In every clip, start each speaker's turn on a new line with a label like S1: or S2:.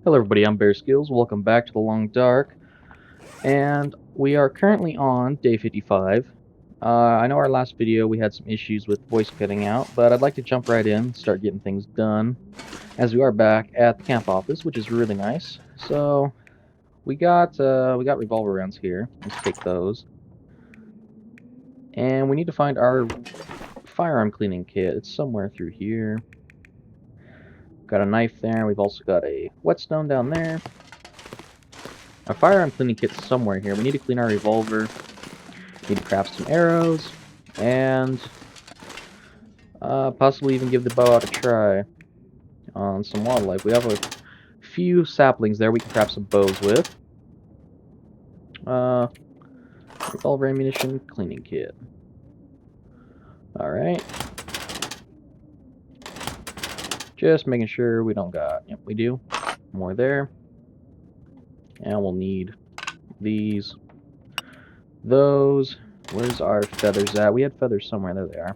S1: Hello everybody, I'm Bear Skills. Welcome back to the Long Dark. And we are currently on day 55. I know our last video we had some issues with voice cutting out, but I'd like to jump right in, start getting things done, as we are back at the camp office, which is really nice. So we got revolver rounds here. Let's take those. And we need to find our firearm cleaning kit. It's somewhere through here. Got a knife there. We've also got a whetstone down there. Our firearm cleaning kit's somewhere here. We need to clean our revolver. Need to craft some arrows. And possibly even give the bow out a try on some wildlife. We have a few saplings there we can craft some bows with. Revolver ammunition cleaning kit. Alright. Just making sure we don't got... Yep, we do. More there. And we'll need these. Those. Where's our feathers at? We had feathers somewhere. There they are.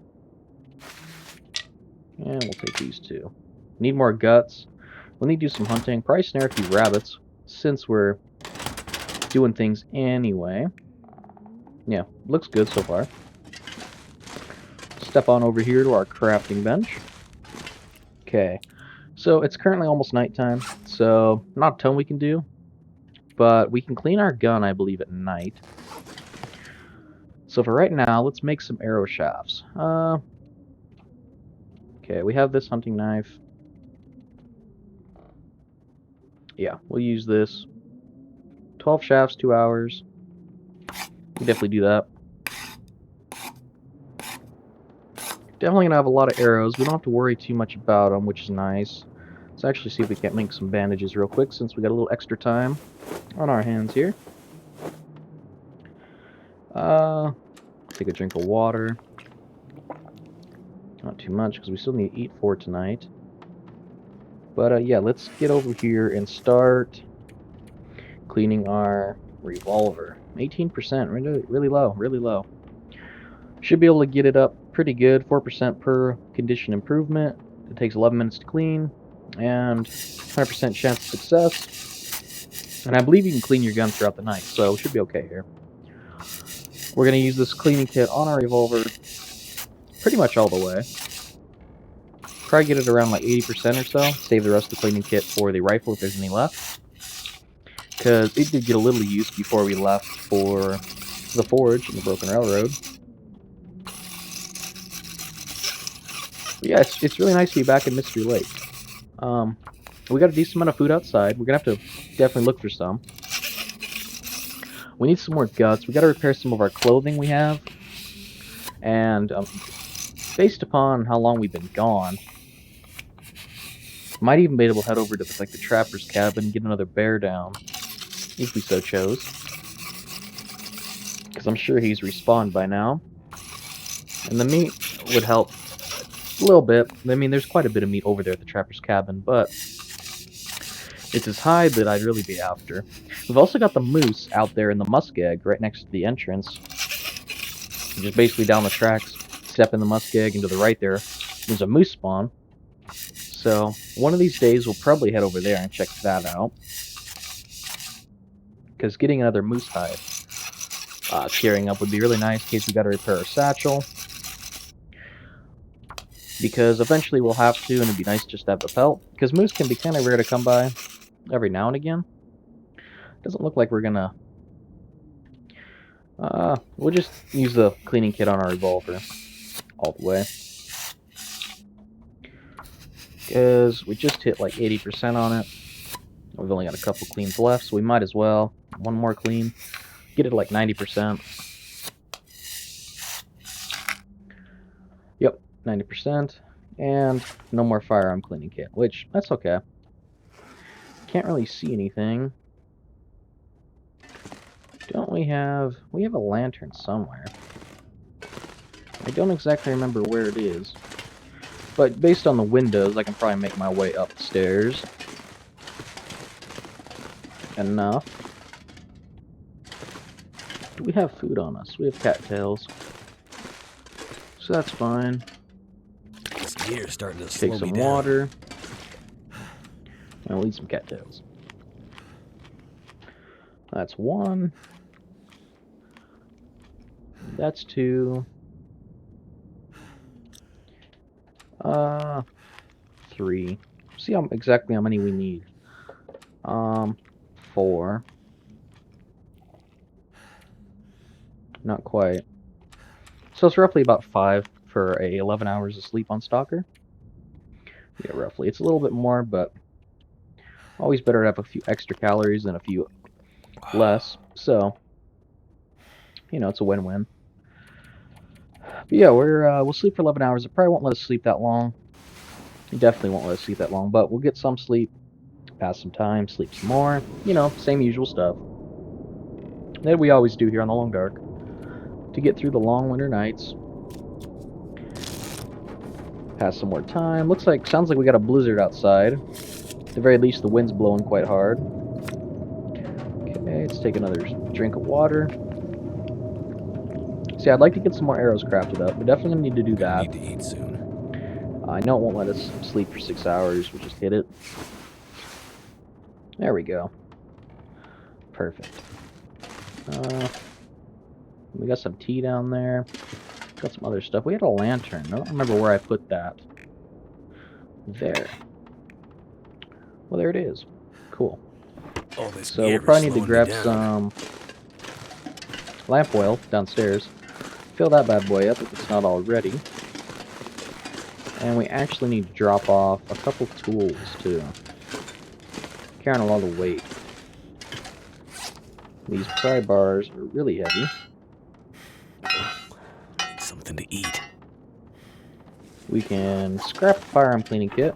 S1: And we'll take these two. Need more guts. We'll need to do some hunting. Probably snare a few rabbits, since we're doing things anyway. Yeah, looks good so far. Step on over here to our crafting bench. Okay, so it's currently almost nighttime, so not a ton we can do. But we can clean our gun, I believe, at night. So for right now, let's make some arrow shafts. Okay, we have this hunting knife. Yeah, we'll use this. 12 shafts, 2 hours. We definitely do that. Definitely gonna have a lot of arrows. We don't have to worry too much about them, which is nice. Let's actually see if we can't make some bandages real quick, since we got a little extra time on our hands here. Take a drink of water. Not too much, because we still need to eat for tonight. But yeah, let's get over here and start cleaning our revolver. 18%, really low, really low. Should be able to get it up pretty good, 4% per condition improvement. It takes 11 minutes to clean, and 100% chance of success. And I believe you can clean your gun throughout the night, so we should be okay here. We're going to use this cleaning kit on our revolver pretty much all the way. Probably get it around like 80% or so. Save the rest of the cleaning kit for the rifle if there's any left. Because it did get a little use before we left for the forge and the broken railroad. But yeah, it's really nice to be back in Mystery Lake. We got a decent amount of food outside. We're going to have to definitely look for some. We need some more guts. We got to repair some of our clothing we have. And based upon how long we've been gone, might even be able to head over to the trapper's cabin and get another bear down, if we so chose. Because I'm sure he's respawned by now. And the meat would help a little bit. I mean, there's quite a bit of meat over there at the trapper's cabin, but it's his hide that I'd really be after. We've also got the moose out there in the muskeg right next to the entrance. Just basically down the tracks, step in the muskeg, and to the right there's a moose spawn. So one of these days we'll probably head over there and check that out. Because getting another moose hide carrying up would be really nice in case we got to repair our satchel. Because eventually we'll have to, and it'd be nice just to have the pelt. Because moose can be kind of rare to come by every now and again. Doesn't look like we're gonna... we'll just use the cleaning kit on our revolver all the way. Because we just hit like 80% on it. We've only got a couple cleans left, so we might as well. One more clean. Get it like 90%. Yep, 90%. And no more firearm cleaning kit, which, that's okay. Can't really see anything. Don't we have... We have a lantern somewhere. I don't exactly remember where it is. But based on the windows, I can probably make my way upstairs. Enough. Do we have food on us? We have cattails. So that's fine.
S2: This gear's starting to
S1: Take
S2: slow
S1: some
S2: me down.
S1: water. And we'll eat some cattails. That's 1. That's 2. 3. See exactly how many we need. 4. Not quite. So it's roughly about 5 for a 11 hours of sleep on Stalker. Yeah, roughly. It's a little bit more, but always better to have a few extra calories than a few less. So, it's a win-win. But yeah, we'll sleep for 11 hours. It probably won't let us sleep that long. It definitely won't let us sleep that long, but we'll get some sleep, pass some time, sleep some more. Same usual stuff that we always do here on the Long Dark to get through the long winter nights. Pass some more time. Sounds like we got a blizzard outside. At the very least, the wind's blowing quite hard. Okay, let's take another drink of water. See, I'd like to get some more arrows crafted up. We're definitely gonna need to do that.
S2: Need to eat soon.
S1: I know it won't let us sleep for 6 hours. We'll just hit it. There we go. Perfect. We got some tea down there. Got some other stuff. We had a lantern. I don't remember where I put that. There. Well, there it is. Cool. So we'll probably need to grab some lamp oil downstairs. Fill that bad boy up if it's not already. And we actually need to drop off a couple tools too. Carrying a lot of weight. These pry bars are really heavy.
S2: Need something to eat.
S1: We can scrap the firearm cleaning kit.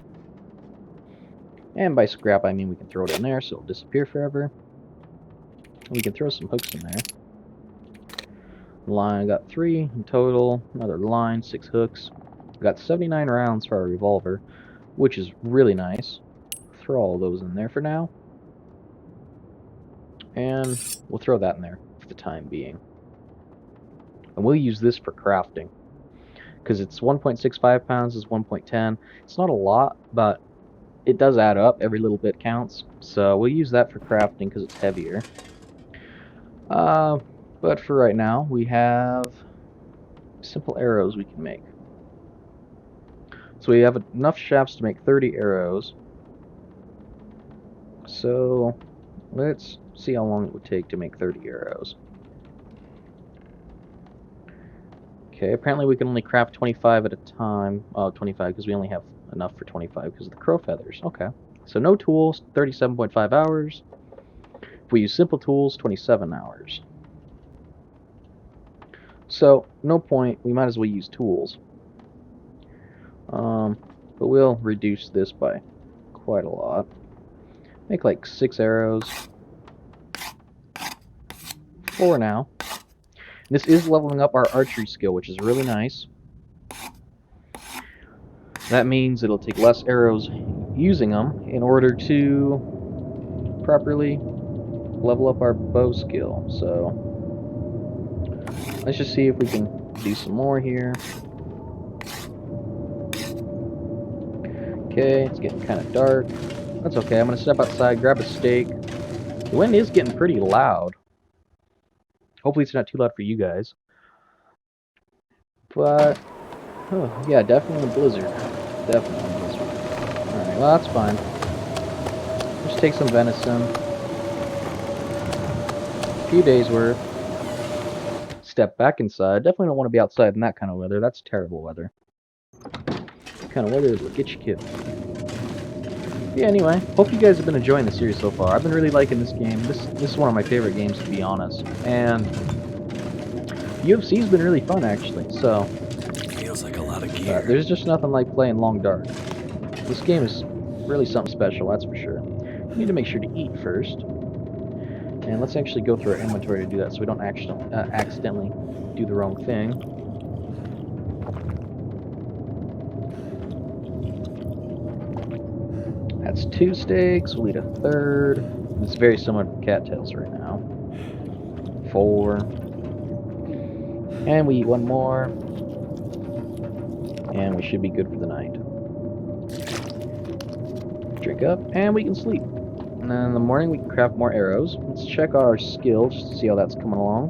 S1: And by scrap, I mean we can throw it in there so it'll disappear forever. We can throw some hooks in there. Line, I got 3 in total. Another line, 6 hooks. Got 79 rounds for our revolver, which is really nice. Throw all those in there for now. And we'll throw that in there for the time being. And we'll use this for crafting. Because it's 1.65 pounds is 1.10. It's not a lot, but it does add up. Every little bit counts. So we'll use that for crafting because it's heavier. But for right now, we have simple arrows we can make. So we have enough shafts to make 30 arrows. So let's see how long it would take to make 30 arrows. Okay, apparently we can only craft 25 at a time. Oh, 25 because we only have enough for 25 because of the crow feathers. Okay. So no tools, 37.5 hours. If we use simple tools, 27 hours. So, no point. We might as well use tools. But we'll reduce this by quite a lot. Make like 6 arrows. 4 now. This is leveling up our archery skill, which is really nice. That means it'll take less arrows using them in order to properly level up our bow skill. So, let's just see if we can do some more here. Okay, it's getting kind of dark. That's okay, I'm going to step outside, grab a steak. The wind is getting pretty loud. Hopefully it's not too loud for you guys. But, oh, yeah, definitely a blizzard. Definitely a blizzard. Alright, well that's fine. Just take some venison. A few days worth. Step back inside. Definitely don't want to be outside in that kind of weather. That's terrible weather. That kind of weather will get you killed. Yeah, anyway, hope you guys have been enjoying the series so far. I've been really liking this game. This is one of my favorite games, to be honest. And UFC's been really fun, actually. So
S2: Feels like a lot of gear.
S1: there's just nothing like playing Long Dark. This game is really something special, that's for sure. We need to make sure to eat first. And let's actually go through our inventory to do that so we don't accidentally do the wrong thing. That's 2 steaks, we'll eat a third. It's very similar to cattails right now. 4. And we eat 1 more. And we should be good for the night. Drink up, and we can sleep. And then in the morning we can craft more arrows. Let's check our skill just to see how that's coming along.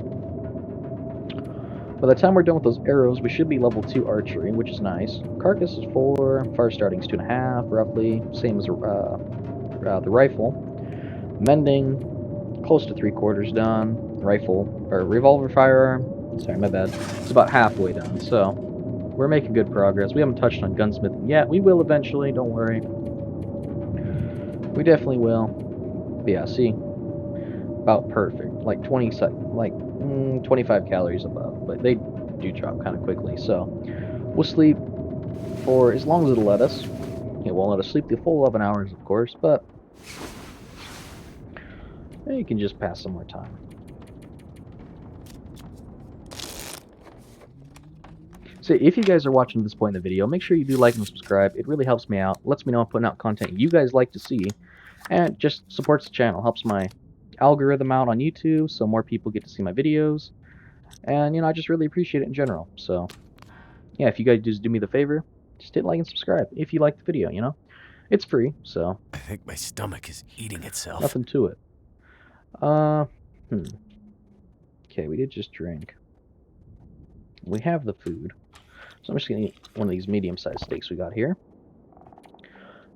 S1: By the time we're done with those arrows, we should be level 2 archery, which is nice. Carcass is 4, fire starting is 2.5, roughly. Same as the rifle. Mending, close to 3/4 done. Rifle, or revolver firearm, sorry, my bad. It's about halfway done, so we're making good progress. We haven't touched on gunsmithing yet. We will eventually, don't worry. We definitely will. But yeah, see, about perfect. Like 25 calories above, but they do drop kind of quickly. So we'll sleep for as long as it'll let us. It won't let us sleep the full 11 hours, of course, but you can just pass some more time. So if you guys are watching this point in the video, make sure you do like and subscribe. It really helps me out, lets me know I'm putting out content you guys like to see, and just supports the channel, helps my algorithm out on YouTube so more people get to see my videos. And, I just really appreciate it in general. So, yeah, if you guys just do me the favor, just hit like and subscribe if you like the video, It's free, so.
S2: I think my stomach is eating itself.
S1: Nothing to it. Okay, we did just drink. We have the food. So I'm just going to eat one of these medium-sized steaks we got here.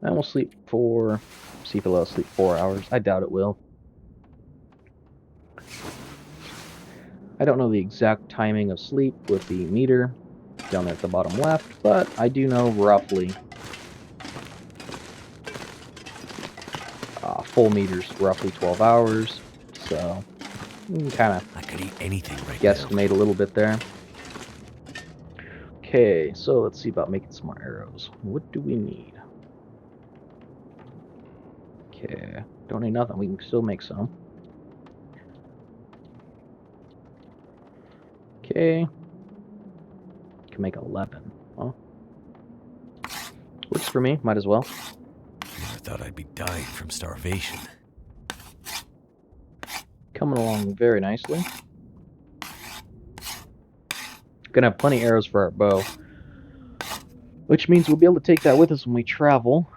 S1: And we'll sleep for, see if it'll let us sleep 4 hours. I doubt it will. I don't know the exact timing of sleep with the meter down there at the bottom left, but I do know roughly. Full meter's roughly 12 hours, so you can kind of
S2: I could eat anything right
S1: guesstimate
S2: now.
S1: a little bit there. Okay, so let's see about making some more arrows. What do we need? Okay, don't need nothing. We can still make some. Okay, can make 11. Well, works for me. Might as well.
S2: Never thought I'd be dying from starvation.
S1: Coming along very nicely. Gonna have plenty of arrows for our bow, which means we'll be able to take that with us when we travel,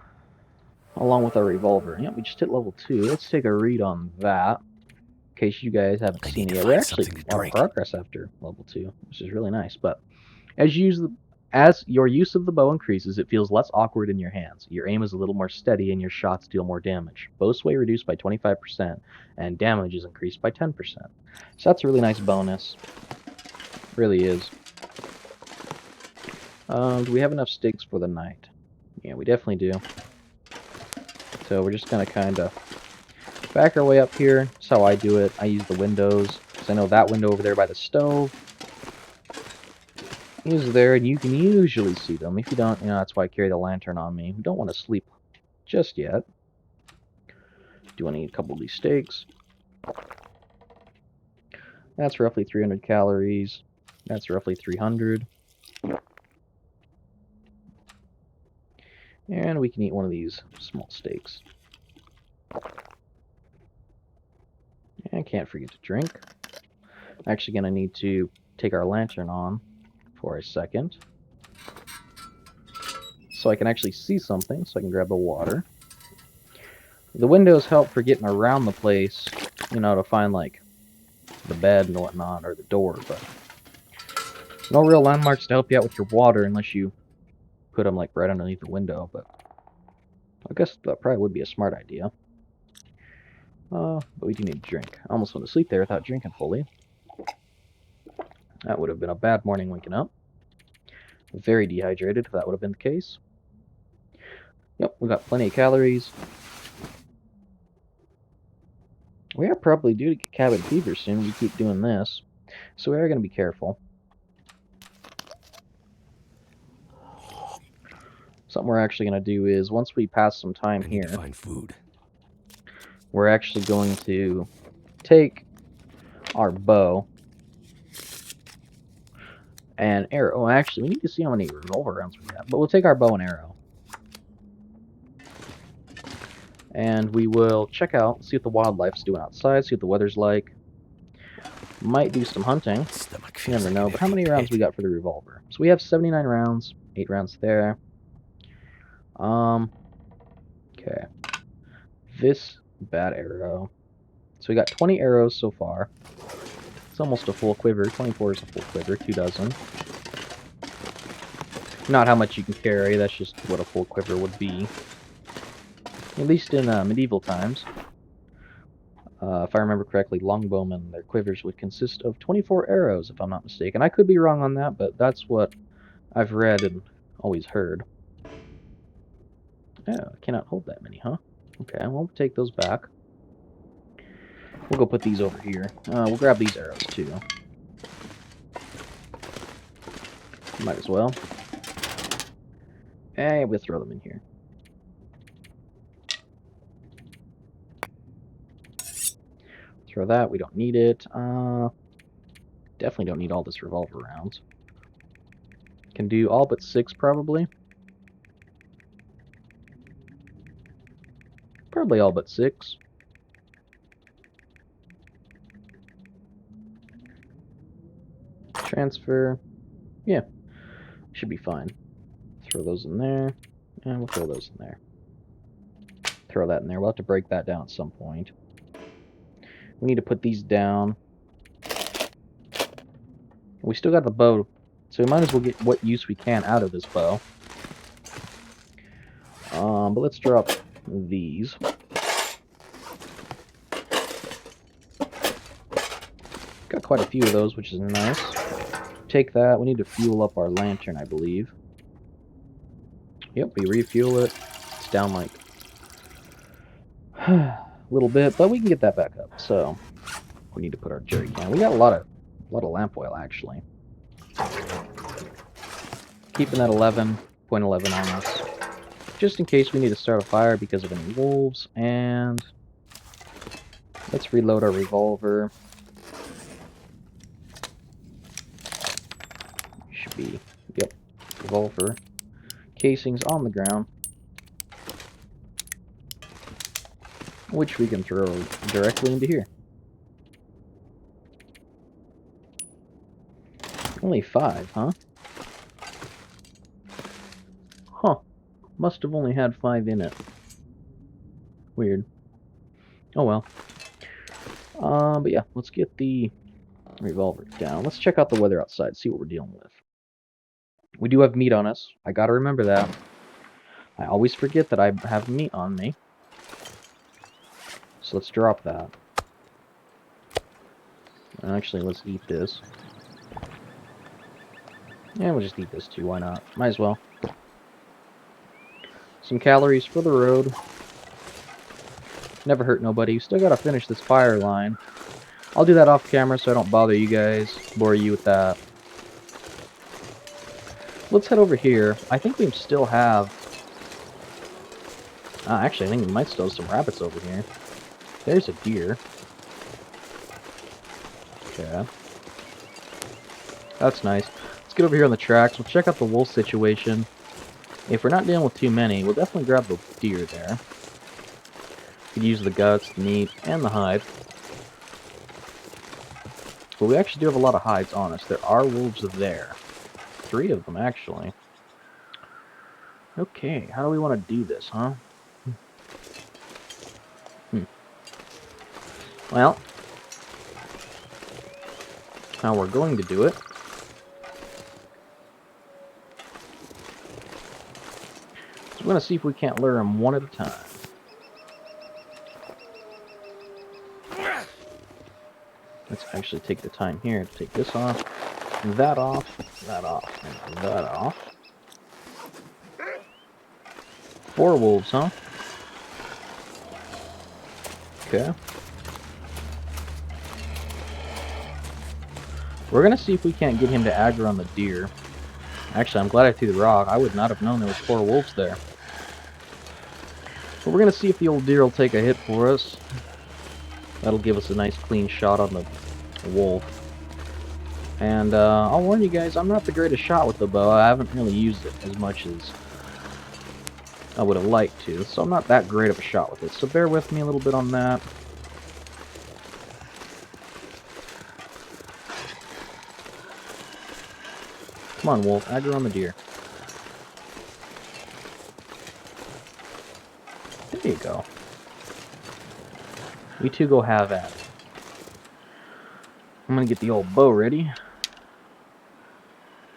S1: along with our revolver. Yep, we just hit level 2. Let's take a read on that, in case you guys haven't seen it yet. We're actually on progress after level 2, which is really nice. But as your use of the bow increases, it feels less awkward in your hands. Your aim is a little more steady, and your shots deal more damage. Bow sway reduced by 25%, and damage is increased by 10%. So that's a really nice bonus. Really is. Do we have enough steaks for the night? Yeah, we definitely do. So we're just going to kind of back our way up here. That's how I do it. I use the windows, because I know that window over there by the stove is there, and you can usually see them. If you don't, that's why I carry the lantern on me. We don't want to sleep just yet. Do want to eat a couple of these steaks. That's roughly 300 calories. That's roughly 300. And we can eat one of these small steaks. And can't forget to drink. Actually going to need to take our lantern on for a second, so I can actually see something, so I can grab the water. The windows help for getting around the place, to find, like, the bed and whatnot, or the door, but no real landmarks to help you out with your water unless you put them, like, right underneath the window, but I guess that probably would be a smart idea. But we do need to drink. I almost went to sleep there without drinking fully. That would have been a bad morning waking up. Very dehydrated if that would have been the case. Yep, we got plenty of calories. We are probably due to get cabin fever soon. We keep doing this, so we are going to be careful. Something we're actually going to do is, once we pass some time here,
S2: to find food.
S1: We're actually going to take our bow and arrow. Oh, actually, we need to see how many revolver rounds we have, but we'll take our bow and arrow. And we will check out, see what the wildlife's doing outside, see what the weather's like. Might do some hunting. You never know. But how many rounds we got for the revolver? So we have 79 rounds, 8 rounds there. Okay. This Bad arrow. So we got 20 arrows so far. It's almost a full quiver. 24 is a full quiver, 2 dozen. Not how much you can carry, that's just what a full quiver would be. At least in medieval times. If I remember correctly, longbowmen, their quivers would consist of 24 arrows, if I'm not mistaken. I could be wrong on that, but that's what I've read and always heard. Oh, I cannot hold that many, huh? Okay, well, we'll take those back. We'll go put these over here. We'll grab these arrows, too. Might as well. And we'll throw them in here. Throw that, we don't need it. Definitely don't need all this revolver rounds. Can do all but 6, probably. Probably all but 6. Transfer. Yeah, should be fine. Throw those in there, and we'll throw those in there. Throw that in there. We'll have to break that down at some point. We need to put these down. We still got the bow, so we might as well get what use we can out of this bow. But let's drop these. Got quite a few of those, which is nice. Take that. We need to fuel up our lantern, I believe. Yep, we refuel it. It's down like a little bit, but we can get that back up. So we need to put our jerry can. We got a lot of lamp oil actually. Keeping that 11.11 on us, just in case we need to start a fire because of any wolves. And let's reload our revolver. Should be, yep, revolver casings on the ground, which we can throw directly into here. Only 5, huh? Huh. Must have only had 5 in it. Weird. Oh well. But yeah, let's get the revolver down. Let's check out the weather outside, see what we're dealing with. We do have meat on us. I gotta remember that. I always forget that I have meat on me. So let's drop that. Actually, let's eat this. Yeah, we'll just eat this too, why not? Might as well. Some calories for the road. Never hurt nobody. Still gotta finish this fire line. I'll do that off camera so I don't bother you guys, bore you with that. Let's head over here. I think we still have... actually, I think we might still have some rabbits over here. There's a deer. Okay. That's nice. Let's get over here on the tracks. We'll check out the wolf situation. If we're not dealing with too many, we'll definitely grab the deer there. We could use the guts, the meat, and the hide. But we actually do have a lot of hides on us. There are wolves there. 3 of them, actually. Okay, how do we want to do this, huh? Well, how we're going to do it is we're going to see if we can't lure them one at a time. Let's actually take the time here to take this off, that off, that off, and that off. 4 wolves, huh? Okay. We're gonna see if we can't get him to aggro on the deer. Actually, I'm glad I threw the rock. I would not have known there was 4 wolves there. But we're gonna see if the old deer will take a hit for us. That'll give us a nice clean shot on the wolf. And I'll warn you guys, I'm not the greatest shot with the bow. I haven't really used it as much as I would have liked to, so I'm not that great of a shot with it. So bear with me a little bit on that. Come on, wolf, aggro on the deer. There you go. We two go have at it. I'm gonna get the old bow ready.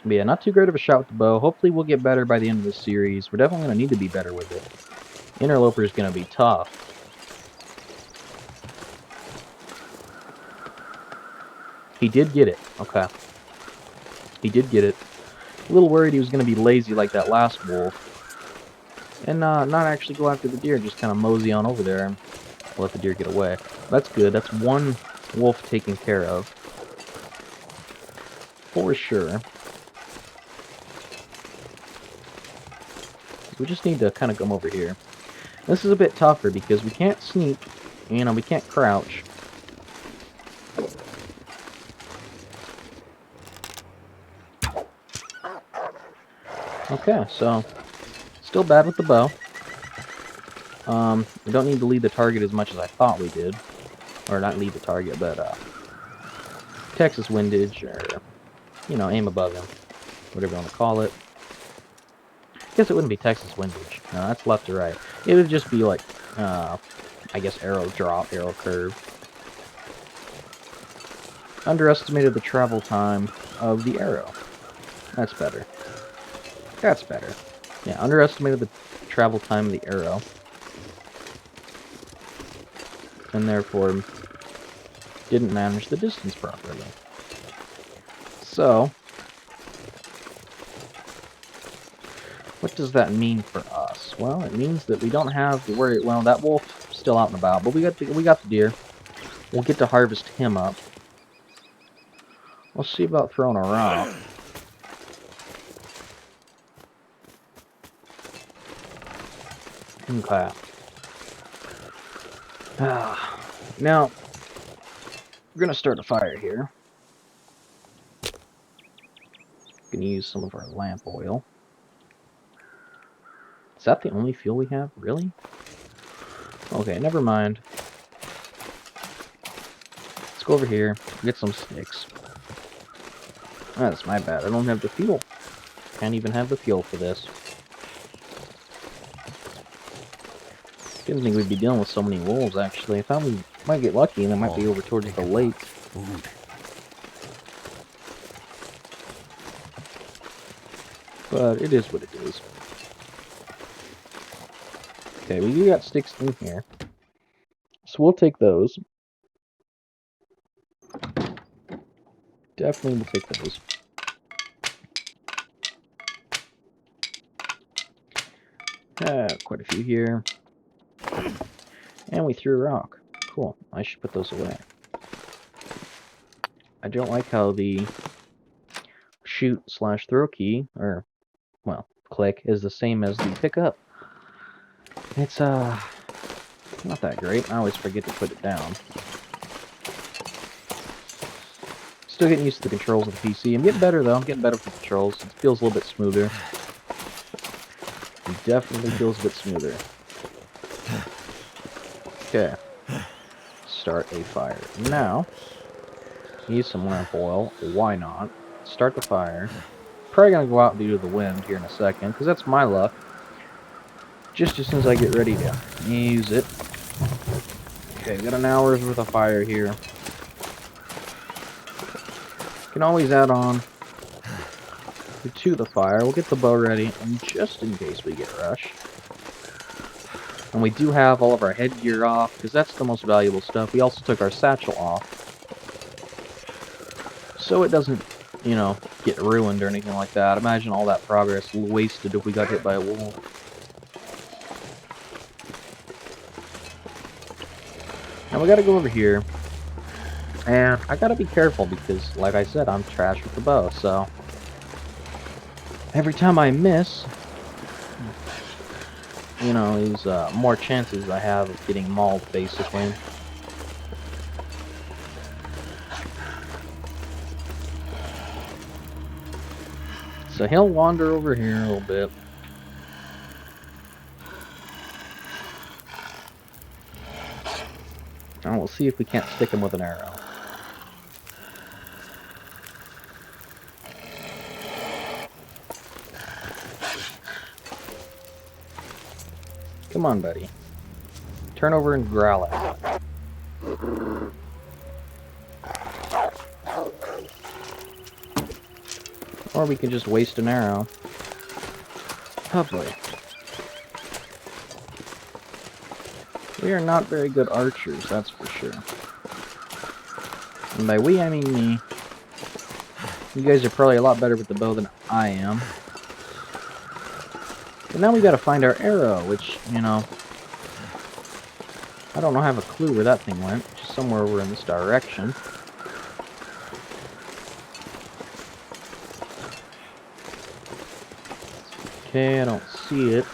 S1: But yeah, not too great of a shot with the bow. Hopefully we'll get better by the end of the series. We're definitely gonna need to be better with it. Interloper is gonna be tough. He did get it. Okay. He did get it. A little worried he was gonna be lazy like that last wolf. And not actually go after the deer, just kind of mosey on over there and let the deer get away. That's good. That's one wolf taken care of. For sure. We just need to kind of come over here. This is a bit tougher because we can't sneak. You know, we can't crouch. Okay, so still bad with the bow. We don't need to lead the target as much as I thought we did. Or not lead the target, but Texas windage, or, you know, aim above him. Whatever you want to call it. I guess it wouldn't be Texas windage. No, that's left to right. It would just be like, I guess arrow drop, arrow curve. Underestimated the travel time of the arrow. That's better. That's better. Yeah, underestimated the travel time of the arrow. And therefore didn't manage the distance properly. So, what does that mean for us? Well, it means that we don't have to worry. Well, that wolf's still out and about, but we got the deer. We'll get to harvest him up. We'll see about throwing a rock. Okay. Now, we're gonna start a fire here. Gonna use some of our lamp oil. Is that the only fuel we have? Really? Okay, never mind. Let's go over here, get some sticks. That's my bad. I don't have the fuel. Can't even have the fuel for this. Didn't think we'd be dealing with so many wolves, actually. I thought we might get lucky and it might be over towards the lake. But it is what it is. Okay, we do got sticks in here. So we'll take those. Definitely will take those. Quite a few here. And we threw a rock. Cool. I should put those away. I don't like how the shoot/throw key, or, well, click, is the same as the pickup. It's, not that great. I always forget to put it down. Still getting used to the controls of the PC. I'm getting better, though. I'm getting better with the controls. It feels a little bit smoother. It definitely feels a bit smoother. Okay. Start a fire. Now, use some lamp oil. Why not? Start the fire. Probably gonna go out due to the wind here in a second, because that's my luck. Just as soon as I get ready to use it. Okay, got an hour's worth of fire here. Can always add on to the fire. We'll get the bow ready, and just in case we get rushed. And we do have all of our headgear off, because that's the most valuable stuff. We also took our satchel off, so it doesn't, you know, get ruined or anything like that. Imagine all that progress wasted if we got hit by a wolf. Now we gotta go over here, and I gotta be careful because, like I said, I'm trash with the bow, so every time I miss, you know, is more chances I have of getting mauled, basically. So he'll wander over here a little bit. And we'll see if we can't stick him with an arrow. Come on, buddy. Turn over and growl at me. Or we can just waste an arrow. Oh boy. We are not very good archers, that's for sure. And by we, I mean me. You guys are probably a lot better with the bow than I am. But now we gotta find our arrow, which, you know, I don't have a clue where that thing went. Just somewhere over in this direction. Okay, I don't see it.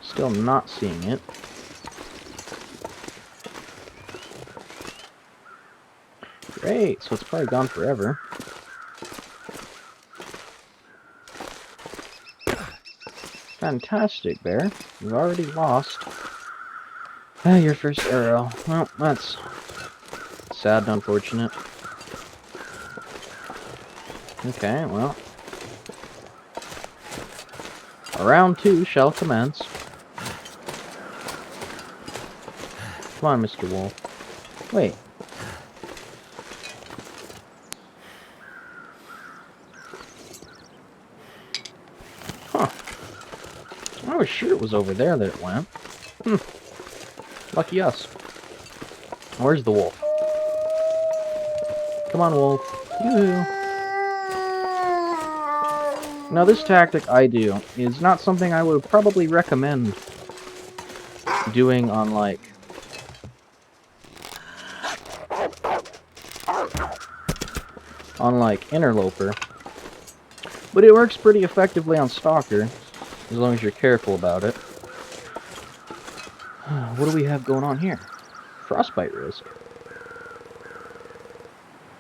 S1: Still not seeing it. Great, so it's probably gone forever. Fantastic, Bear. You've already lost your first arrow. Well, that's sad and unfortunate. Okay, well. Round 2 shall commence. Come on, Mr. Wolf. Wait. Huh. I was sure it was over there that it went. Lucky us. Where's the wolf? Come on, wolf. Yoo-hoo. Now, this tactic I do is not something I would probably recommend doing on, like, Interloper. But it works pretty effectively on Stalker, as long as you're careful about it. What do we have going on here? Frostbite risk.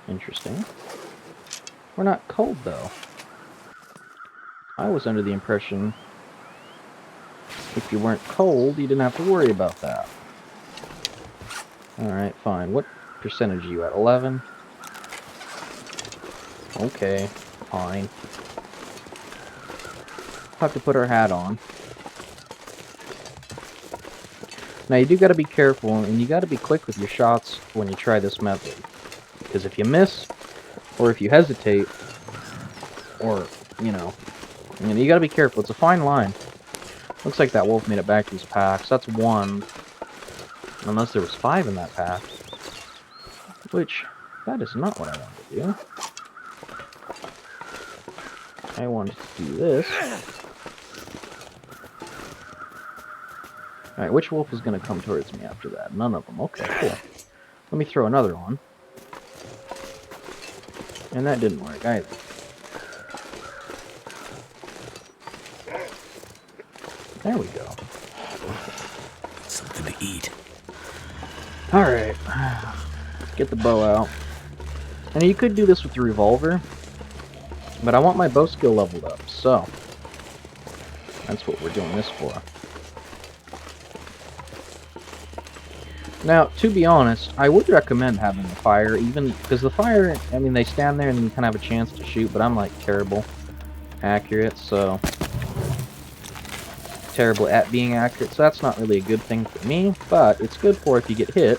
S1: Interesting. We're not cold, though. I was under the impression if you weren't cold, you didn't have to worry about that. Alright, fine. What percentage are you at? 11? Okay, fine. Have to put our hat on. Now you do gotta be careful, and you gotta be quick with your shots when you try this method. Because if you miss, or if you hesitate, or, you gotta be careful. It's a fine line. Looks like that wolf made it back to his pack, so that's 1. Unless there was 5 in that pack. Which, that is not what I wanted to do. I wanted to do this. Alright, which wolf is going to come towards me after that? None of them. Okay, cool. Let me throw another one. And that didn't work either. There we go.
S2: Something to eat.
S1: Alright. Get the bow out. And you could do this with the revolver, but I want my bow skill leveled up, so that's what we're doing this for. Now, to be honest, I would recommend having the fire, even because the fire, I mean, they stand there and you kind of have a chance to shoot, but I'm like terrible accurate, so terrible at being accurate, so that's not really a good thing for me, but it's good for if you get hit.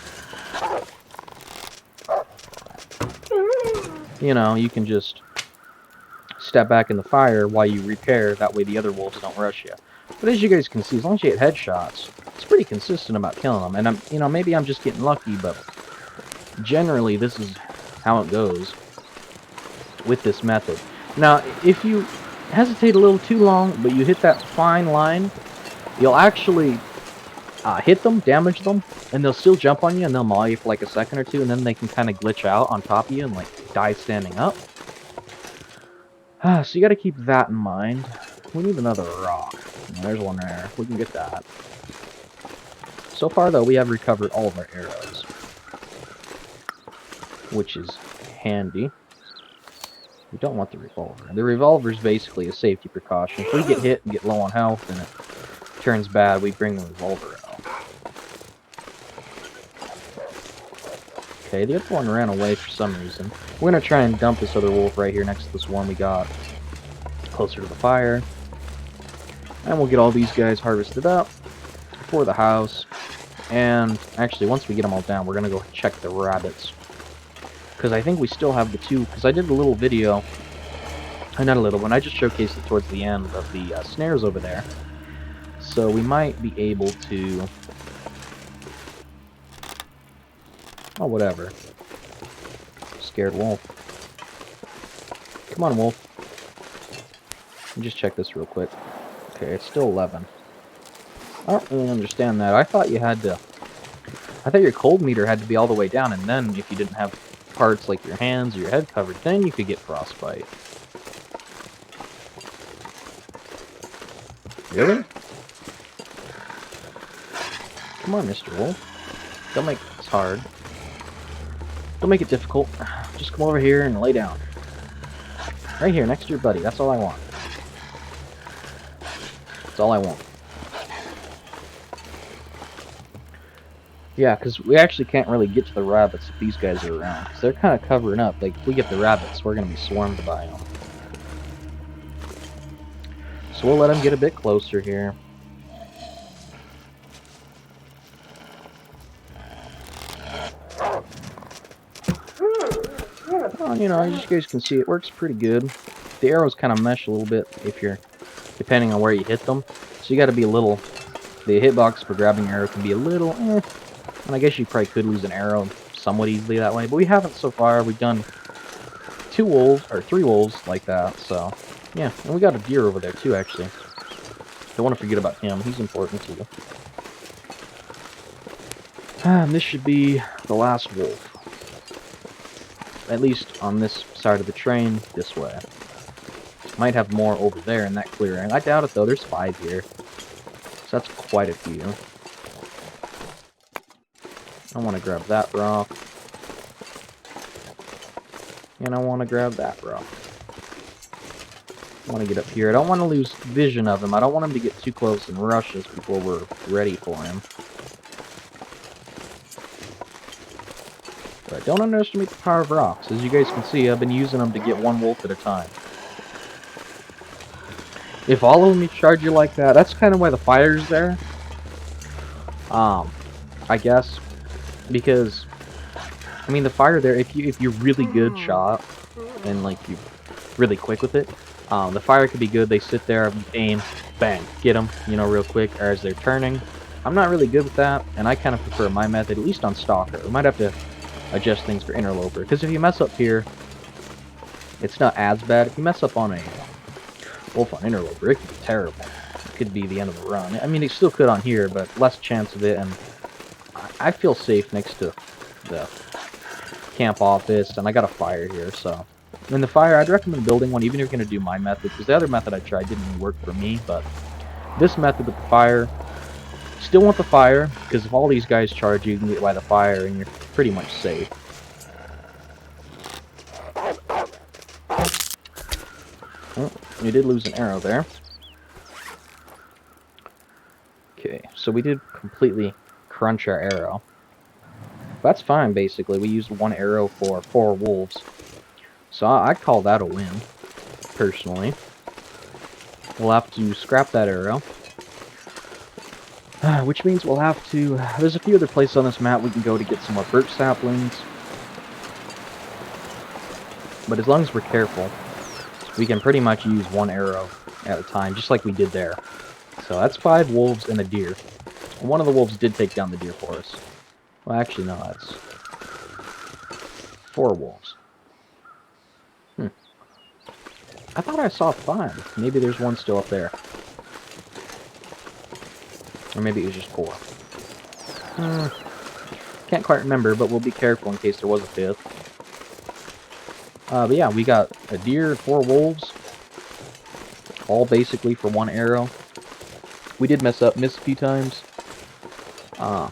S1: You know, you can just step back in the fire while you repair, that way the other wolves don't rush you. But as you guys can see, as long as you hit headshots, it's pretty consistent about killing them. And maybe I'm just getting lucky, but generally this is how it goes with this method. Now, if you hesitate a little too long, but you hit that fine line, you'll actually hit them, damage them, and they'll still jump on you, and they'll maul you for like a second or two, and then they can kind of glitch out on top of you and like die standing up. So you got to keep that in mind. We need another rock. There's one there. We can get that. So far, though, we have recovered all of our arrows, which is handy. We don't want the revolver. The revolver is basically a safety precaution. If we get hit and get low on health and it turns bad, we bring the revolver out. Okay, the other one ran away for some reason. We're going to try and dump this other wolf right here next to this one we got closer to the fire. And we'll get all these guys harvested up for the house. And actually, once we get them all down, we're gonna go check the rabbits. Because I think we still have the two, because I did a little video, not a little one, I just showcased it towards the end of the snares over there. So we might be able to... Oh, whatever. Scared wolf. Come on, wolf. Let me just check this real quick. Okay, it's still 11. I don't really understand that. I thought you had to... I thought your cold meter had to be all the way down, and then if you didn't have parts like your hands or your head covered, then you could get frostbite. Really? Come on, Mr. Wolf. Don't make this hard. Don't make it difficult. Just come over here and lay down. Right here, next to your buddy. That's all I want. That's all I want. Yeah, because we actually can't really get to the rabbits if these guys are around. Because they're kind of covering up. Like, if we get the rabbits, we're going to be swarmed by them. So we'll let them get a bit closer here. Well, you know, as you guys can see, it works pretty good. The arrows kind of mesh a little bit if you're, depending on where you hit them. So you got to be a little, the hitbox for grabbing your arrow can be a little, and I guess you probably could lose an arrow somewhat easily that way, but we haven't so far. We've done 3 wolves like that, so yeah. And we got a deer over there too, actually. Don't want to forget about him. He's important too. And this should be the last wolf. At least on this side of the train, this way. Might have more over there in that clearing. I doubt it though, there's 5 here. So that's quite a few. I want to grab that rock. And I want to grab that rock. I want to get up here. I don't want to lose vision of him. I don't want him to get too close and rush us before we're ready for him. But don't underestimate the power of rocks. As you guys can see, I've been using them to get 1 wolf at a time. If all of them charge you like that, that's kind of why the fire's there. I guess. Because, I mean, the fire there, if you're really good shot, and like you're really quick with it, the fire could be good. They sit there, aim, bang, get them, you know, real quick, or as they're turning. I'm not really good with that, and I kind of prefer my method, at least on Stalker. We might have to adjust things for Interloper, because if you mess up here, it's not as bad. If you mess up on a wolf on Interloper, it could be terrible. It could be the end of the run. I mean, it still could on here, but less chance of it, and I feel safe next to the camp office, and I got a fire here, so... And the fire, I'd recommend building one, even if you're going to do my method, because the other method I tried didn't really work for me, but this method with the fire, still want the fire, because if all these guys charge you, you can get by the fire, and you're pretty much safe. Oh, we did lose an arrow there. Okay, so we did completely crunch our arrow. That's fine, basically. We used 1 arrow for 4 wolves. So I call that a win, personally. We'll have to scrap that arrow. Which means we'll have to... There's a few other places on this map we can go to get some more birch saplings. But as long as we're careful, we can pretty much use 1 arrow at a time, just like we did there. So that's 5 wolves and a deer. And 1 of the wolves did take down the deer for us. Well, actually, no, that's 4 wolves. I thought I saw 5. Maybe there's 1 still up there. Or maybe it was just 4. Can't quite remember, but we'll be careful in case there was a 5th. But yeah, we got a deer, 4 wolves. All basically for 1 arrow. We did miss a few times. I'm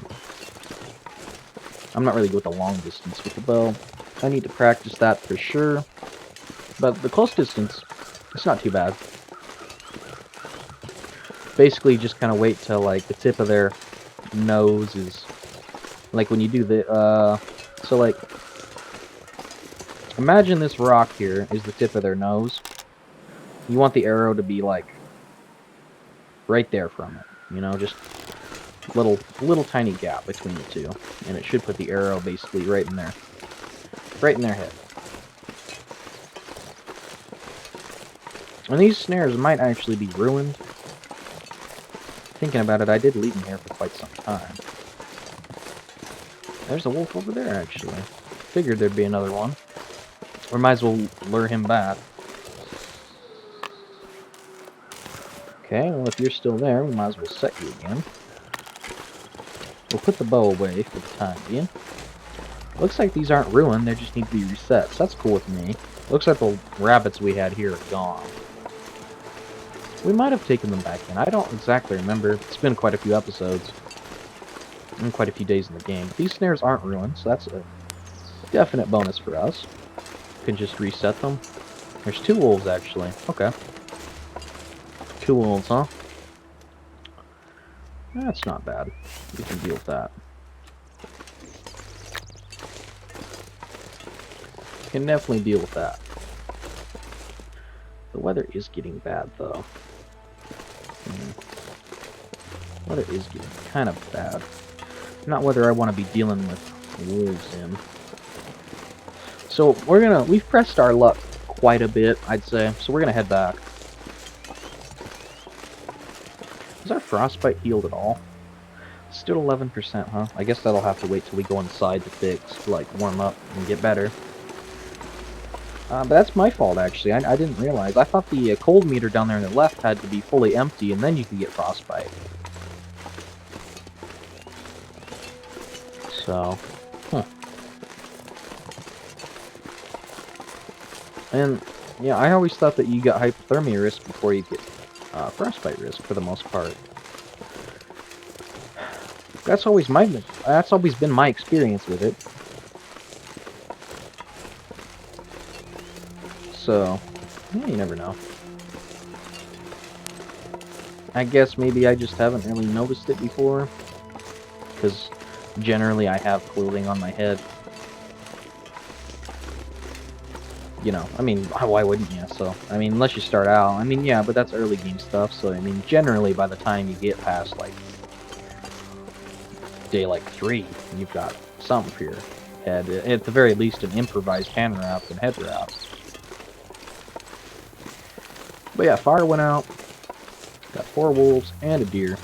S1: not really good with the long distance with the bow. I need to practice that for sure. But the close distance, it's not too bad. Basically, just kind of wait till like the tip of their nose is like when you do the so like imagine this rock here is the tip of their nose. You want the arrow to be like right there from it, you know, just little tiny gap between the two, and it should put the arrow basically right in there, right in their head. And these snares might actually be ruined. Thinking about it, I did leave them here for quite some time. There's a wolf over there, actually. Figured there'd be another one. We might as well lure him back. Okay, well, if you're still there, we might as well set you again. We'll put the bow away for the time being. Looks like these aren't ruined, they just need to be reset, so that's cool with me. Looks like the rabbits we had here are gone. We might have taken them back in. I don't exactly remember. It's been quite a few episodes. And quite a few days in the game. But these snares aren't ruined, so that's a definite bonus for us. Can just reset them. There's 2 wolves, actually. Okay. 2 wolves, huh? That's not bad. We can deal with that. Can definitely deal with that. The weather is getting bad, though. Weather is getting kind of bad. Not whether I want to be dealing with wolves in. So we've pressed our luck quite a bit, I'd say. So we're gonna head back. Is our frostbite healed at all? Still 11%, huh? I guess that'll have to wait till we go inside to fix, like warm up and get better. But that's my fault, actually. I didn't realize. I thought the cold meter down there on the left had to be fully empty, and then you could get frostbite. So, And, yeah, I always thought that you got hypothermia risk before you get frostbite risk, for the most part. That's always been my experience with it. So, yeah, you never know. I guess maybe I just haven't really noticed it before, because generally I have clothing on my head. You know, I mean, why wouldn't you? So, I mean, unless you start out, I mean, yeah, but that's early game stuff, so, I mean, generally by the time you get past, like, day, like, 3, you've got something for your head. At the very least, an improvised hand wrap and head wrap. But yeah, fire went out. Got 4 wolves and a deer.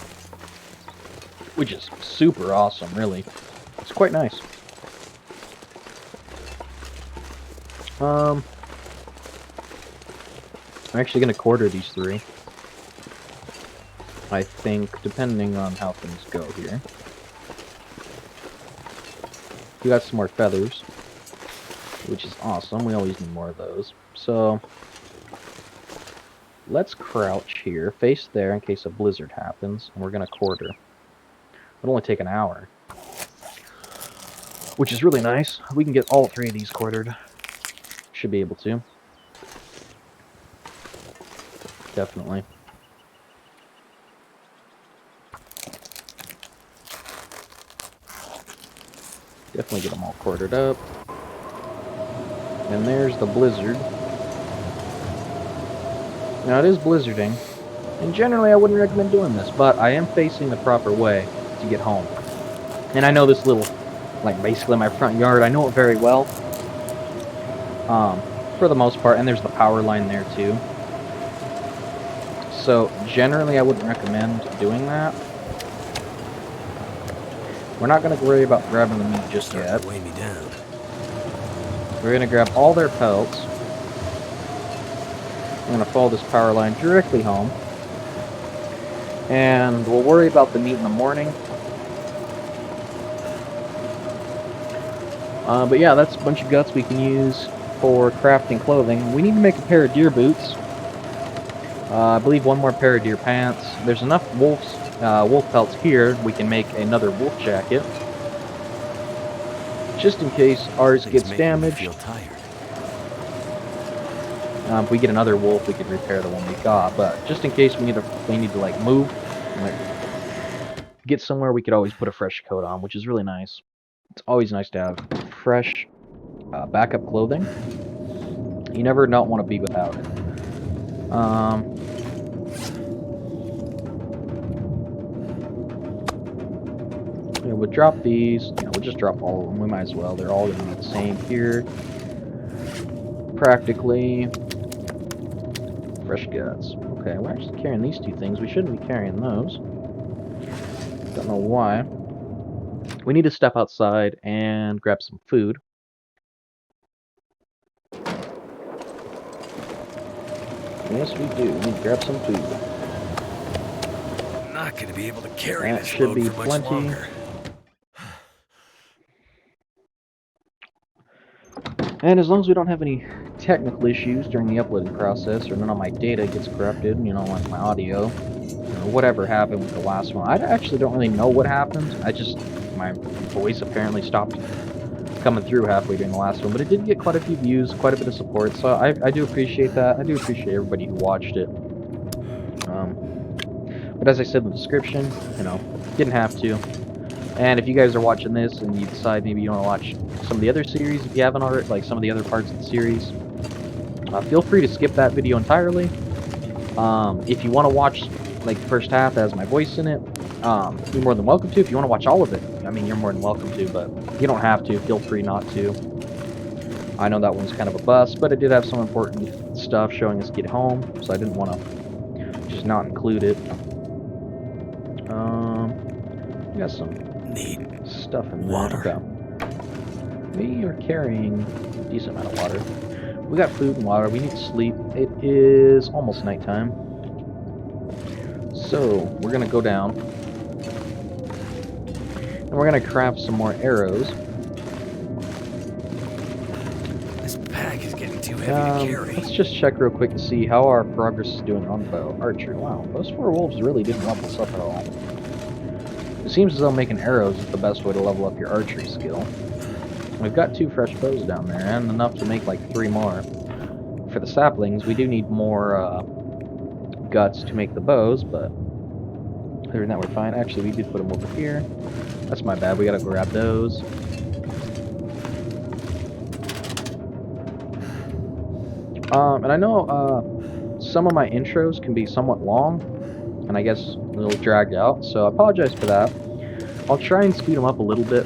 S1: Which is super awesome, really. It's quite nice. I'm actually going to quarter these 3. I think, depending on how things go here. We got some more feathers, which is awesome. We always need more of those. So, let's crouch here, face there in case a blizzard happens, and we're going to quarter. It'll only take an hour, which is really nice. We can get all 3 of these quartered. Should be able to. Definitely. Definitely get them all quartered up. And there's the blizzard. Now it is blizzarding, and generally I wouldn't recommend doing this, but I am facing the proper way to get home. And I know this little, like basically my front yard, I know it very well. For the most part, and there's the power line there too. So generally I wouldn't recommend doing that. We're not going to worry about grabbing the meat just yet.
S2: Weigh me down.
S1: We're going to grab all their pelts. I'm going to follow this power line directly home. And we'll worry about the meat in the morning. But yeah, that's a bunch of guts we can use for crafting clothing. We need to make a pair of deer boots. I believe 1 more pair of deer pants. There's enough wolf pelts here. We can make another wolf jacket. Just in case ours gets damaged.
S2: Feel tired.
S1: If we get another wolf, we can repair the one we got. But just in case we need to like move, like get somewhere, we could always put a fresh coat on, which is really nice. It's always nice to have fresh backup clothing. You never not want to be without it. we'll drop these. You know, we'll just drop all of them. We might as well. They're all going to be the same here. Practically. Fresh guts. Okay, we're actually carrying these two things. We shouldn't be carrying those. Don't know why. We need to step outside and grab some food. Yes, we do. We need to grab some food.
S2: I'm not going to be able to carry
S1: That
S2: this
S1: should
S2: load
S1: be
S2: for much
S1: plenty.
S2: longer.
S1: And as long as we don't have any technical issues during the uploading process, or none of my data gets corrupted, you know, like my audio, or whatever happened with the last one. I actually don't really know what happened. My voice apparently stopped coming through halfway during the last one, but it did get quite a few views, quite a bit of support, so I do appreciate that. I do appreciate everybody who watched it. But as I said in the description, you know, didn't have to. And if you guys are watching this and you decide maybe you want to watch some of the other series, if you haven't already, like some of the other parts of the series, feel free to skip that video entirely. If you want to watch like the first half that has my voice in it, you're more than welcome to. If you want to watch all of it, I mean, you're more than welcome to, but you don't have to. Feel free not to. I know that one's kind of a bust, but it did have some important stuff showing us get home, so I didn't want to just not include it. We got some stuff in
S2: water.
S1: there. Okay. We are carrying a decent amount of water. We got food and water. We need to sleep. It is almost nighttime. So, we're going to go down. And we're going to craft some more arrows.
S2: This pack is getting too heavy to carry.
S1: Let's just check real quick to see how our progress is doing on bow archery. Wow, those 4 wolves really didn't level us up at all. It seems as though making arrows is the best way to level up your archery skill. We've got 2 fresh bows down there, and enough to make like 3 more. For the saplings, we do need more guts to make the bows, but other than that, we're fine. Actually, we did put them over here. That's my bad. We gotta grab those. And I know some of my intros can be somewhat long, and I guess a little dragged out, so I apologize for that. I'll try and speed them up a little bit.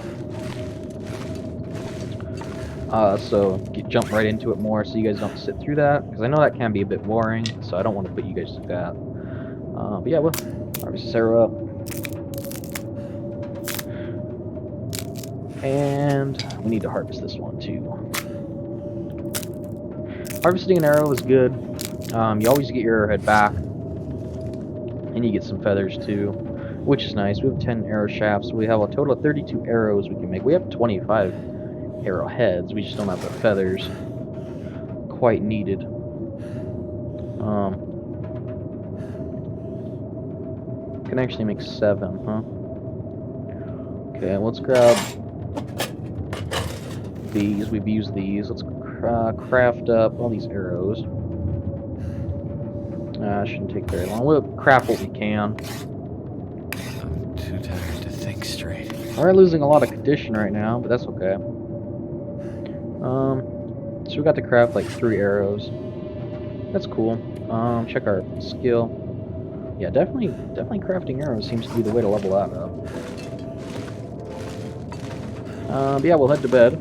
S1: Jump right into it more so you guys don't sit through that, because I know that can be a bit boring, so I don't want to put you guys through that. But yeah, we'll harvest Sarah up. And we need to harvest this one too. Harvesting an arrow is good. You always get your arrowhead back. And you get some feathers too, which is nice. We have 10 arrow shafts. We have a total of 32 arrows we can make. We have 25 arrowheads. We just don't have the feathers quite needed. Can actually make 7, huh? Okay, let's grab these. We've used these. Let's craft up all these arrows. Shouldn't take very long. We'll craft what we can.
S2: I'm too tired to think straight.
S1: We're losing a lot of condition right now, but that's okay. So we got to craft like 3 arrows. That's cool. Check our skill. Yeah, definitely crafting arrows seems to be the way to level that up. But yeah, we'll head to bed.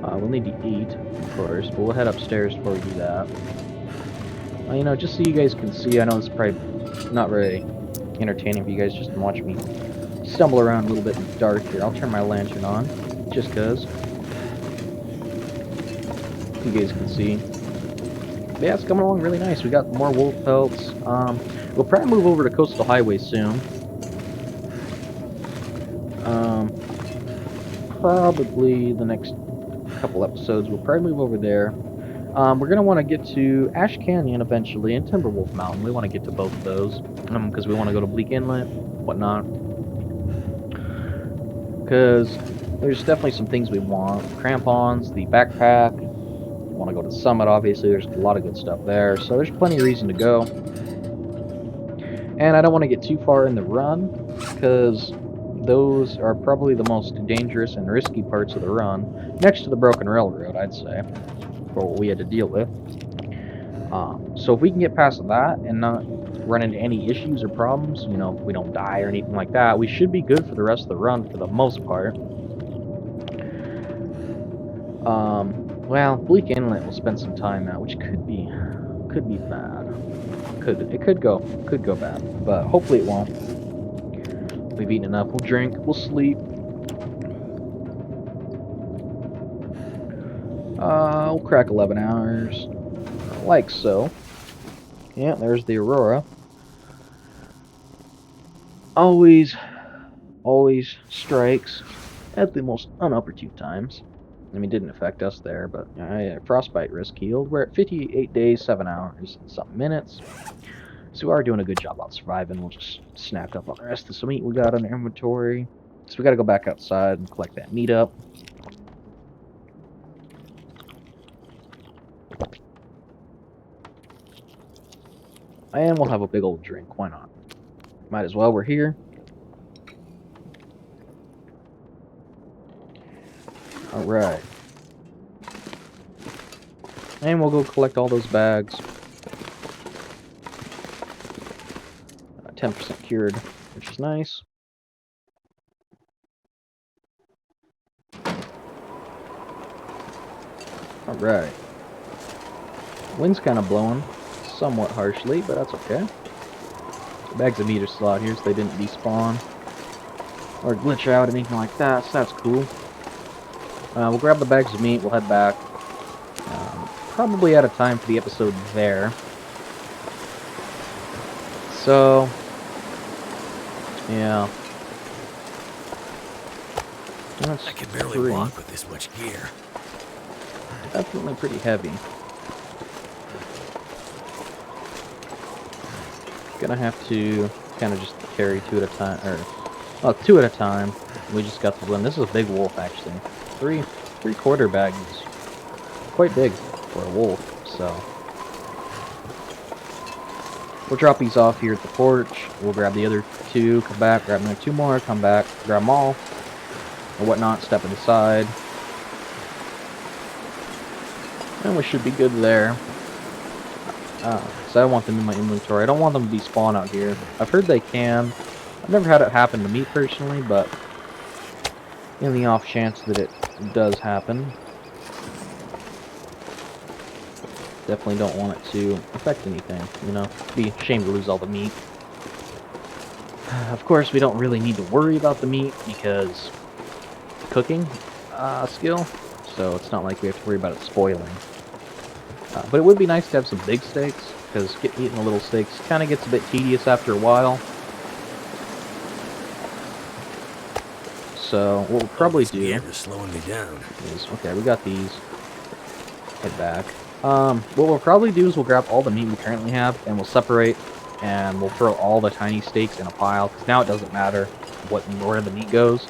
S1: We'll need to eat, of course, but we'll head upstairs before we do that. You know, just so you guys can see, I know this is probably not very entertaining for you guys just to watch me stumble around a little bit in the dark here. I'll turn my lantern on, just because you guys can see. But yeah, it's coming along really nice. We got more wolf pelts. We'll probably move over to Coastal Highway soon. Probably the next couple episodes, we'll probably move over there. We're going to want to get to Ash Canyon eventually and Timberwolf Mountain. We want to get to both of those because we want to go to Bleak Inlet, whatnot. Because there's definitely some things we want. Crampons, the backpack. We want to go to the summit, obviously. There's a lot of good stuff there. So there's plenty of reason to go. And I don't want to get too far in the run because those are probably the most dangerous and risky parts of the run. Next to the broken railroad, I'd say, for what we had to deal with. So if we can get past that and not run into any issues or problems, you know, we don't die or anything like that, we should be good for the rest of the run for the most part. Well, Bleak Inlet will spend some time at, which could be bad. Could go bad, but hopefully it won't. We've eaten enough. We'll drink. We'll sleep. We'll crack 11 hours, like so. Yeah, there's the Aurora. Always strikes at the most unopportune times. I mean, didn't affect us there, but frostbite risk healed. We're at 58 days, 7 hours, and some minutes. So we are doing a good job on surviving. We'll just snack up on the rest of some meat we got in our inventory. So we got to go back outside and collect that meat up. And we'll have a big old drink. Why not? Might as well. We're here. Alright. And we'll go collect all those bags. 10% cured, which is nice. Alright. Wind's kind of blowing somewhat harshly, but that's okay. The bags of meat are still out here, so they didn't despawn or glitch out or anything like that, so that's cool. We'll grab the bags of meat, we'll head back. Probably out of time for the episode there. So, yeah. That's
S2: I can barely walk with this much gear.
S1: Definitely pretty heavy. Gonna have to kind of just carry two at a time, or well, two at a time. We just got the one. This is a big wolf, actually. Three-quarter bag is quite big for a wolf. So we'll drop these off here at the porch. We'll grab the other two, come back, grab another two more, come back, grab them all, or whatnot. Step inside, and we should be good there. So I want them in my inventory. I don't want them to despawn out here. I've heard they can. I've never had it happen to me personally, but in the off chance that it does happen, definitely don't want it to affect anything, you know? Be a shame to lose all the meat. Of course, we don't really need to worry about the meat because cooking skill, so it's not like we have to worry about it spoiling. But it would be nice to have some big steaks, because eating the little steaks kind of gets a bit tedious after a while. So what we'll probably do
S2: is slowing me down.
S1: Is, okay, we got these. Head back. What we'll probably do is we'll grab all the meat we currently have, and we'll separate, and we'll throw all the tiny steaks in a pile, because now it doesn't matter where the meat goes.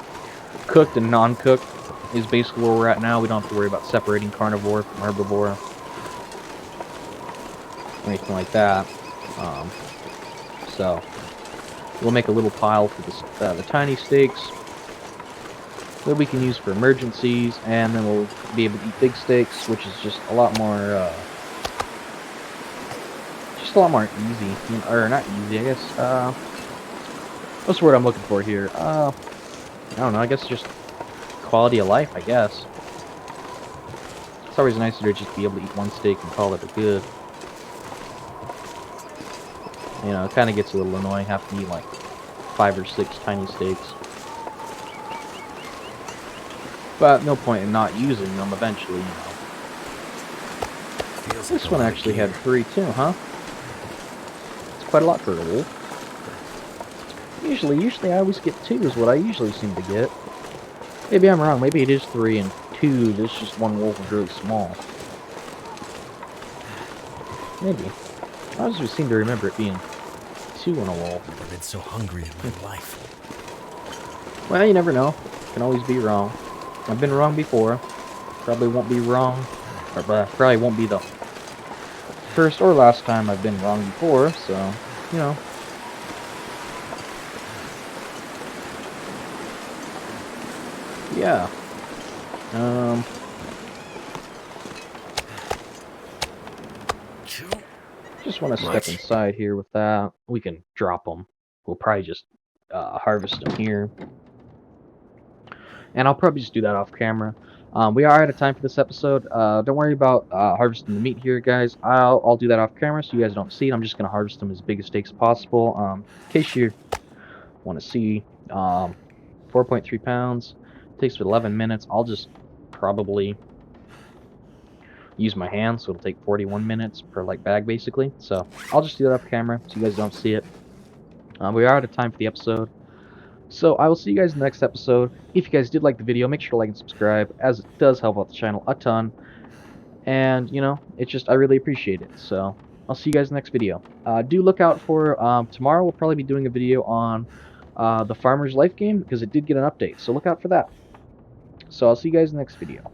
S1: Cooked and non-cooked is basically where we're at now. We don't have to worry about separating carnivore from herbivore, anything like that. So we'll make a little pile for the tiny steaks that we can use for emergencies, and then we'll be able to eat big steaks, which is just a lot more easy, or not easy, I guess. What's the word I'm looking for here? I don't know, I guess just quality of life, I guess. It's always nicer to just be able to eat one steak and call it a good. You know, it kind of gets a little annoying having to eat like 5 or 6 tiny steaks. But no point in not using them eventually, you know. This one actually had 3 too, huh? It's quite a lot for a wolf. Usually I always get 2 is what I usually seem to get. Maybe I'm wrong, maybe it is 3 and 2, there's just one wolf is really small. Maybe. I always seem to remember it being 2 on a wolf.
S2: I've been so hungry in my life.
S1: Well, you never know. Can always be wrong. I've been wrong before. Probably won't be wrong. Or probably won't be the first or last time I've been wrong before, so, you know. Yeah. just want to step
S2: What?
S1: inside here with that. We can drop them. We'll probably just harvest them here. And I'll probably just do that off camera. We are out of time for this episode. Don't worry about harvesting the meat here, guys. I'll do that off camera so you guys don't see it. I'm just going to harvest them as big a steaks as possible. In case you want to see, 4.3 pounds. Takes 11 minutes. I'll just probably use my hands, so it'll take 41 minutes per like bag basically. So I'll just do that off camera so you guys don't see it. We are out of time for the episode. So I will see you guys in the next episode. If you guys did like the video, make sure to like and subscribe, as it does help out the channel a ton. And, you know, it's just, I really appreciate it. So I'll see you guys in the next video. Do look out for, tomorrow we'll probably be doing a video on the Farmer's Life game, because it did get an update. So look out for that. So I'll see you guys in the next video.